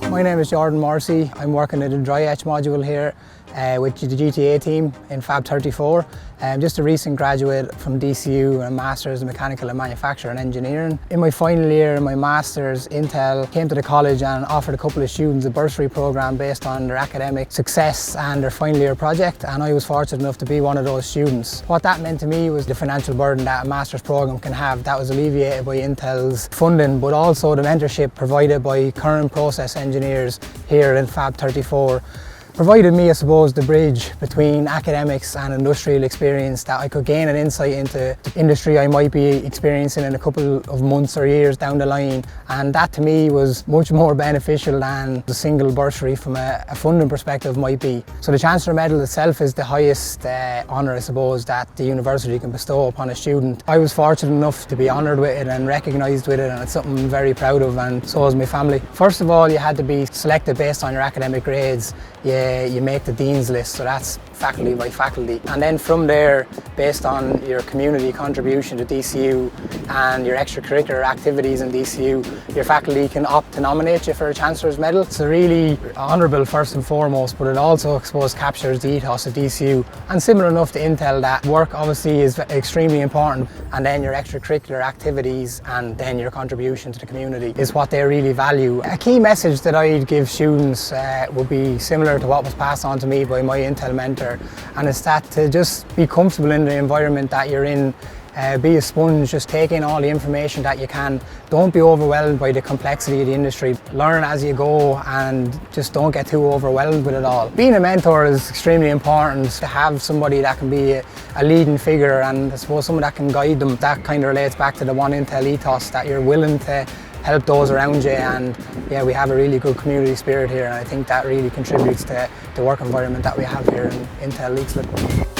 My name is Jordan Morrissey. I'm working in the Dry Etch module here with the GTA team in Fab 34. I'm just a recent graduate from DCU and a Master's in Mechanical and Manufacturing Engineering. In my final year in my Master's, Intel came to the college and offered a couple of students a bursary program based on their academic success and their final year project, and I was fortunate enough to be one of those students. What that meant to me was the financial burden that a Master's program can have. That was alleviated by Intel's funding, but also the mentorship provided by current process engineers here in Fab 34. Provided me, I suppose, the bridge between academics and industrial experience, that I could gain an insight into the industry I might be experiencing in a couple of months or years down the line, and that to me was much more beneficial than the single bursary from a funding perspective might be. So the Chancellor Medal itself is the highest honour, I suppose, that the university can bestow upon a student. I was fortunate enough to be honoured with it and recognised with it, and it's something I'm very proud of, and so is my family. First of all, you had to be selected based on your academic grades. You make the Dean's List, so that's faculty by faculty. And then from there, based on your community contribution to DCU and your extracurricular activities in DCU, your faculty can opt to nominate you for a Chancellor's Medal. It's really honourable first and foremost, but it also, I suppose, captures the ethos of DCU. And similar enough to Intel, that work obviously is extremely important, and then your extracurricular activities and then your contribution to the community is what they really value. A key message that I'd give students would be similar to what was passed on to me by my Intel mentor, and it's that to just be comfortable in the environment that you're in. Be a sponge, just take in all the information that you can. Don't be overwhelmed by the complexity of the industry. Learn as you go and just don't get too overwhelmed with it all. Being a mentor is extremely important, to have somebody that can be a leading figure, and I suppose someone that can guide them. That kind of relates back to the One Intel ethos, that you're willing to help those around you, and yeah, we have a really good community spirit here, and I think that really contributes to the work environment that we have here in Intel Leixlip.